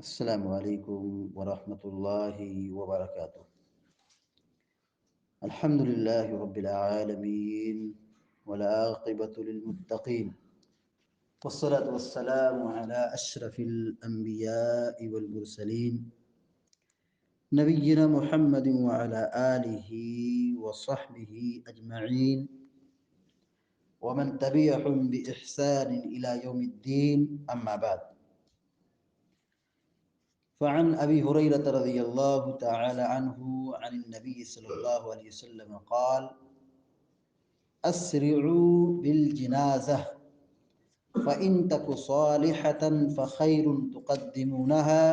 السلام علیکم ورحمۃ اللہ وبرکاتہ۔ الحمد للہ رب العالمین والعاقبۃ للمتقین والصلاة والسلام علی اشرف الانبیاء والمرسلین نبینا محمد وعلی آلہ وصحبہ اجمعین ومن تبعهم بإحسان إلى يوم الدين أما بعد، فعن أبي هريرة رضي الله تعالى عنه عن النبي صلى الله عليه وسلم قال: أسرعوا بالجنازة فإن تك صالحة فخير تقدمونها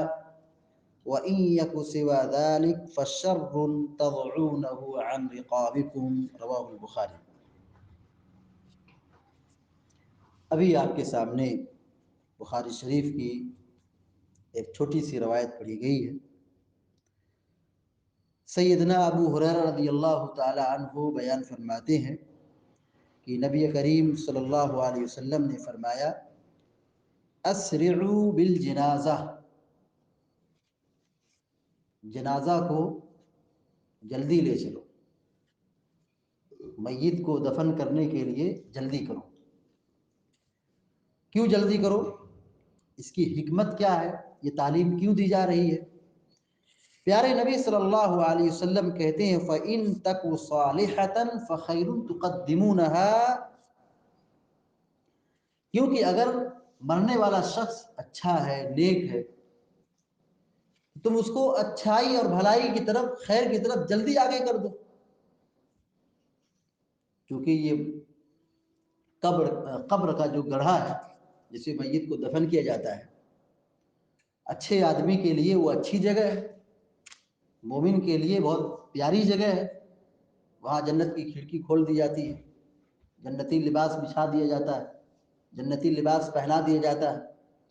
وإن يك سوى ذلك فشر تضعونه عن رقابكم، رواه البخاری۔ ابھی آپ کے سامنے بخاری شریف کی ایک چھوٹی سی روایت پڑھی گئی ہے۔ سیدنا ابو ہریرہ رضی اللہ تعالی عنہ بیان فرماتے ہیں کہ نبی کریم صلی اللہ علیہ وسلم نے فرمایا: اسرعوا بالجنازہ، جنازہ کو جلدی لے چلو، میت کو دفن کرنے کے لیے جلدی کرو۔ کیوں جلدی کرو؟ اس کی حکمت کیا ہے؟ یہ تعلیم کیوں دی جا رہی ہے؟ پیارے نبی صلی اللہ علیہ وسلم کہتے ہیں: فَإِن تَكُ صَالِحَةً فَخَيْرٌ تُقَدِّمُونَهَا، کیونکہ اگر مرنے والا شخص اچھا ہے، نیک ہے، تم اس کو اچھائی اور بھلائی کی طرف، خیر کی طرف جلدی آگے کر دو، کیونکہ یہ قبر کا جو گڑھا ہے جسے میت کو دفن کیا جاتا ہے، اچھے آدمی کے لیے وہ اچھی جگہ ہے، مومن کے لیے بہت پیاری جگہ ہے۔ وہاں جنت کی کھڑکی کھول دی جاتی ہے، جنتی لباس بچھا دیا جاتا ہے، جنتی لباس پہنا دیا جاتا ہے،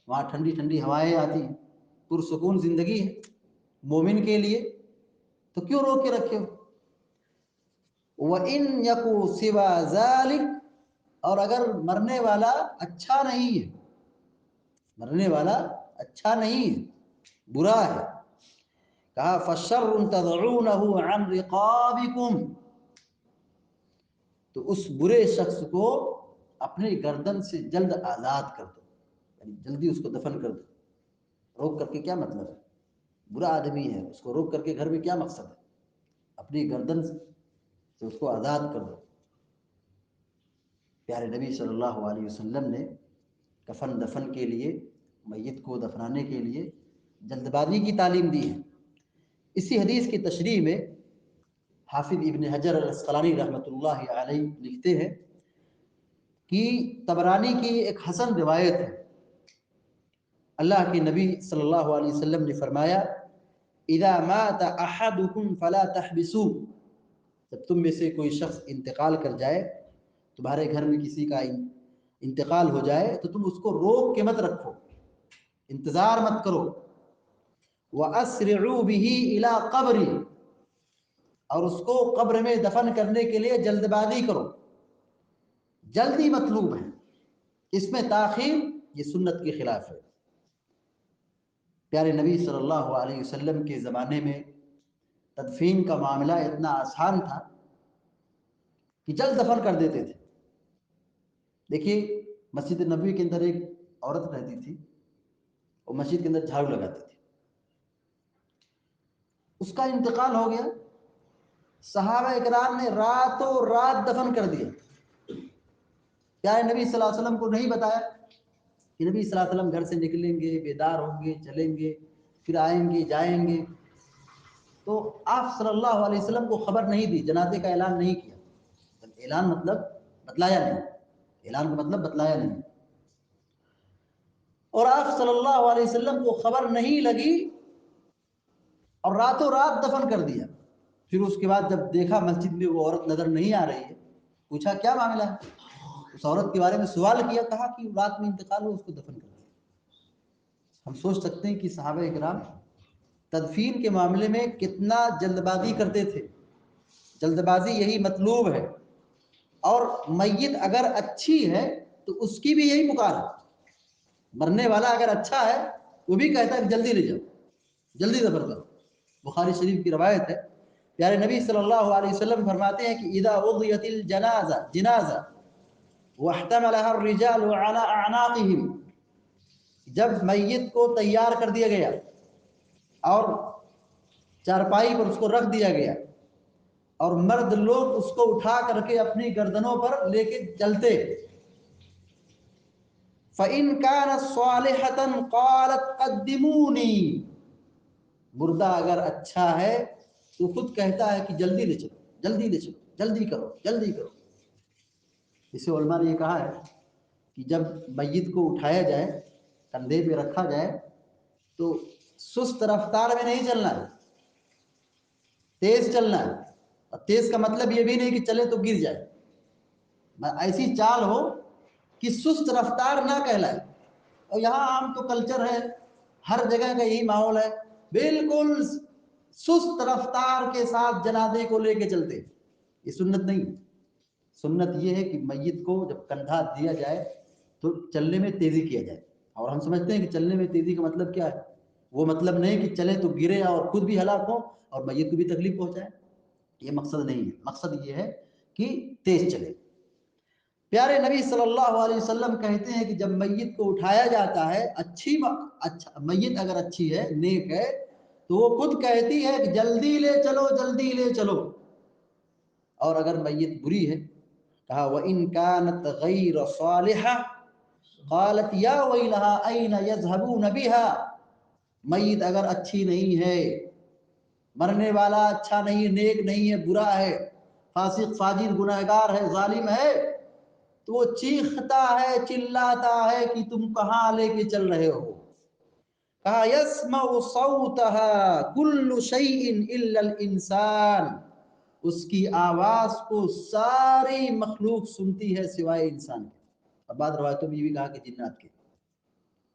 وہاں ٹھنڈی ٹھنڈی ہوائیں آتی ہیں، پرسکون زندگی ہے مومن کے لیے، تو کیوں روک کے رکھے ہو؟ وَإِن يَكُ سِوَى ذَلِكَ، اور اگر مرنے والا اچھا نہیں ہے، مرنے والا اچھا نہیں ہے، برا ہے، کہا فَشَرٌ تَضْعُونَهُ عَنْ رِقَابِكُمْ، تو اس برے شخص کو اپنی گردن سے جلد آزاد کر دو، یعنی جلدی اس کو دفن کر دو۔ روک کر کے کیا مطلب ہے؟ برا آدمی ہے، اس کو روک کر کے گھر میں کیا مقصد ہے؟ اپنی گردن سے اس کو آزاد کر دو۔ پیارے نبی صلی اللہ علیہ وسلم نے کفن دفن کے لیے، میت کو دفنانے کے لیے جلد بازی کی تعلیم دی ہے۔ اسی حدیث کی تشریح میں حافظ ابن حجر الاسقلانی رحمۃ اللہ علیہ لکھتے ہیں کہ طبرانی کی ایک حسن روایت ہے، اللہ کے نبی صلی اللہ علیہ وسلم نے فرمایا: اذا مات احدکم فلا تحبسوا، جب تم میں سے کوئی شخص انتقال کر جائے، تمہارے گھر میں کسی کا انتقال ہو جائے، تو تم اس کو روک کے مت رکھو، انتظار مت کرو۔ وَأَسْرِعُوا بِهِ إِلَىٰ قَبْرِ، اور اس کو قبر میں دفن کرنے کے لیے جلد بازی کرو، جلدی مطلوب ہے، اس میں تاخیر یہ سنت کے خلاف ہے۔ پیارے نبی صلی اللہ علیہ وسلم کے زمانے میں تدفین کا معاملہ اتنا آسان تھا کہ جلد دفن کر دیتے تھے۔ دیکھیے، مسجد نبوی کے اندر ایک عورت رہتی تھی، وہ مسجد کے اندر جھاڑو لگاتی تھی، اس کا انتقال ہو گیا، صحابہ اکرام نے راتوں رات دفن کر دیا۔ پیارے نبی صلی اللہ علیہ وسلم کو نہیں بتایا کہ نبی صلی اللہ علیہ وسلم گھر سے نکلیں گے، بیدار ہوں گے، چلیں گے، پھر آئیں گے، جائیں گے، تو آپ صلی اللہ علیہ وسلم کو خبر نہیں دی، جنازے کا اعلان نہیں کیا۔ اعلان مطلب بتلایا نہیں، اعلان کا مطلب بتلایا نہیں، اور آپ صلی اللہ علیہ وسلم کو خبر نہیں لگی اور راتوں رات دفن کر دیا۔ پھر اس کے بعد جب دیکھا مسجد میں وہ عورت نظر نہیں آ رہی ہے، پوچھا کیا معاملہ ہے، اس عورت کے بارے میں سوال کیا، کہا کہ رات میں انتقال ہو، اس کو دفن کر دیا۔ ہم سوچ سکتے ہیں کہ صحابہ اکرام تدفین کے معاملے میں کتنا جلد بازی کرتے تھے۔ جلد بازی یہی مطلوب ہے، اور میت اگر اچھی ہے تو اس کی بھی یہی پکار ہے۔ مرنے والا اگر اچھا ہے وہ بھی کہتا ہے کہ جلدی لے جاؤ، جلدی دفن کرو۔ بخاری شریف کی روایت ہے، پیارے نبی صلی اللہ علیہ وسلم فرماتے ہیں کہ اذا وضعت الجنازہ جنازہ واحتملها الرجال على اعناقهم، جب میت کو تیار کر دیا گیا اور چارپائی پر اس کو رکھ دیا گیا اور مرد لوگ اس کو اٹھا کر کے اپنی گردنوں پر لے کے چلتے، فَإِنْ كَانَتْ صَالِحَةً قَالَتْ قَدِّمُونِي، مردہ اگر اچھا ہے تو خود کہتا ہے کہ جلدی لے چلو، جلدی لے چلو، جلدی کرو، جلدی کرو۔ اسے علماء نے یہ کہا ہے کہ جب میت کو اٹھایا جائے، کندھے پہ رکھا جائے، تو سست رفتار میں نہیں چلنا ہے، تیز چلنا ہے۔ اور تیز کا مطلب یہ بھی نہیں کہ چلے تو گر جائے، ایسی چال ہو کہ سست رفتار نہ کہلائے۔ اور یہاں عام تو کلچر ہے، ہر جگہ کا یہی ماحول ہے، بالکل سست رفتار کے ساتھ جنازے کو لے کے چلتے، یہ سنت نہیں۔ سنت یہ ہے کہ میت کو جب کندھا دیا جائے تو چلنے میں تیزی کیا جائے۔ اور ہم سمجھتے ہیں کہ چلنے میں تیزی کا مطلب کیا ہے، وہ مطلب نہیں کہ چلے تو گرے اور خود بھی ہلاک ہو اور میت کو بھی تکلیف پہنچائے، یہ مقصد نہیں ہے۔ مقصد یہ ہے کہ تیز چلے۔ پیارے نبی صلی اللہ علیہ وسلم کہتے ہیں کہ جب میت کو اٹھایا جاتا ہے، میت اگر اچھی ہے، نیک ہے، تو وہ خود کہتی ہے کہ جلدی لے چلو، جلدی لے چلو۔ اور اگر میت بری ہے، کہا وَإِن كَانَتْ غَيْرَ صَالِحَةٍ قَالَتْ يَا وَيْلَهَا أَيْنَ يَذْهَبُونَ بِهَا، میت اگر اچھی نہیں ہے، مرنے والا اچھا نہیں، نیک نہیں ہے، برا ہے، فاسق فاجر گنہگار ہے، ظالم ہے، تو وہ چیختا ہے، چلاتا ہے کہ تم کہاں لے کے چل رہے ہو۔ کہا یسمع صوتها کل شیء الا الانسان، اس کی آواز کو ساری مخلوق سنتی ہے سوائے انسان کے۔ اور بعض روایتوں میں یہ بھی کہا کہ جنات کے،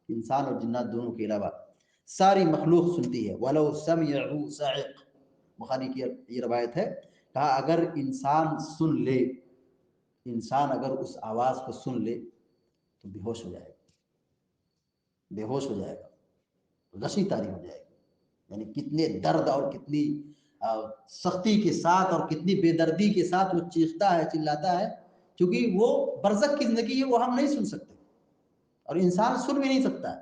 انسان اور جنات دونوں کے علاوہ ساری مخلوق سنتی ہے۔ وَلَوْ سَمِعُوا صَعِقَ، بخاری کی یہ روایت ہے، کہا اگر انسان سن لے، انسان اگر اس آواز کو سن لے تو بے ہوش ہو جائے گا، بے ہوش ہو جائے گا، غشی طاری ہو جائے گا۔ یعنی کتنے درد اور کتنی سختی کے ساتھ اور کتنی بے دردی کے ساتھ وہ چیختا ہے، چلاتا ہے، کیونکہ وہ برزخ کی زندگی ہے، وہ ہم نہیں سن سکتے اور انسان سن بھی نہیں سکتا ہے۔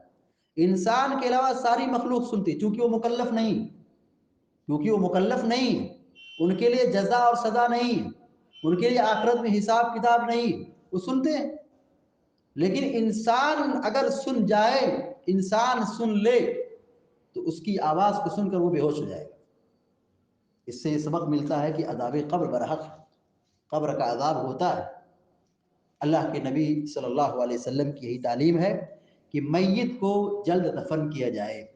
انسان کے علاوہ ساری مخلوق سنتی، چونکہ وہ مکلف نہیں، کیونکہ وہ مکلف نہیں، ان کے لیے جزا اور سزا نہیں، ان کے لیے آخرت میں حساب کتاب نہیں، وہ سنتے ہیں۔ لیکن انسان اگر سن جائے، انسان سن لے، تو اس کی آواز کو سن کر وہ بے ہوش ہو جائے گا۔ اس سے یہ سبق ملتا ہے کہ عذاب قبر برحق ہے، قبر کا عذاب ہوتا ہے۔ اللہ کے نبی صلی اللہ علیہ وسلم کی یہی تعلیم ہے کہ میت کو جلد دفن کیا جائے،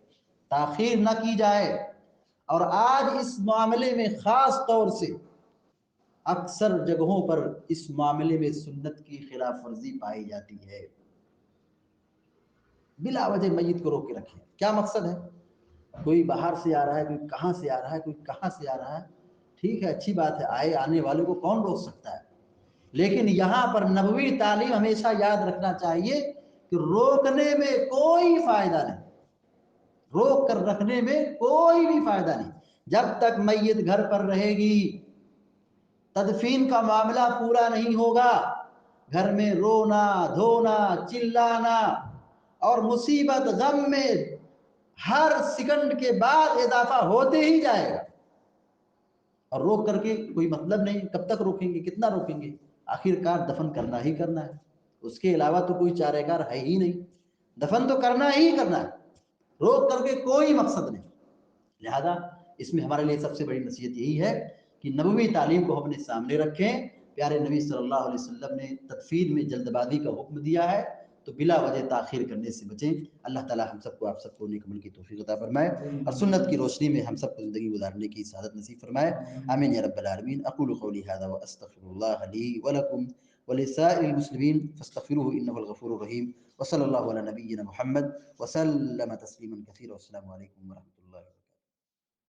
تاخیر نہ کی جائے۔ اور آج اس معاملے میں خاص طور سے اکثر جگہوں پر اس معاملے میں سنت کی خلاف ورزی پائی جاتی ہے۔ بلا وجہ میت کو روک کے رکھیں، کیا مقصد ہے؟ کوئی باہر سے آ رہا ہے، کوئی کہاں سے آ رہا ہے، کوئی کہاں سے آ رہا ہے، ٹھیک ہے، اچھی بات ہے، آئے آنے والے کو کون روک سکتا ہے؟ لیکن یہاں پر نبوی تعلیم ہمیشہ یاد رکھنا چاہیے کہ روکنے میں کوئی فائدہ نہیں، روک کر رکھنے میں کوئی بھی فائدہ نہیں۔ جب تک میت گھر پر رہے گی، تدفین کا معاملہ پورا نہیں ہوگا، گھر میں رونا دھونا چلانا اور مصیبت غم میں ہر سیکنڈ کے بعد اضافہ ہوتے ہی جائے گا۔ اور روک کر کے کوئی مطلب نہیں، کب تک روکیں گے، کتنا روکیں گے؟ آخر کار دفن کرنا ہی کرنا ہے، اس کے علاوہ تو کوئی چارہ کار ہے ہی نہیں، دفن تو کرنا ہی کرنا ہے، روک کر کے کوئی مقصد نہیں۔ لہذا اس میں ہمارے لیے سب سے بڑی نصیحت یہی ہے کہ نبوی تعلیم کو ہم اپنے سامنے رکھیں۔ پیارے نبی صلی اللہ علیہ وسلم نے تدفین میں جلد بازی کا حکم دیا ہے، تو بلا وجہ تاخیر کرنے سے بچیں۔ اللہ تعالی ہم سب کو، آپ سب کو نیک عمل کی توفیق عطا فرمائے اور سنت کی روشنی میں ہم سب کو زندگی گزارنے کی سعادت نصیب فرمائے، آمین یا رب العالمین۔ اقول قولی ھذا واستغفر اللہ لی ولکم ولسائر المسلمین فاستغفروه انه الغفور الرحیم، وصلی اللہ علی نبینا محمد وسلم تسلیما کثیرا، والسلام علیکم ورحمۃ اللہ۔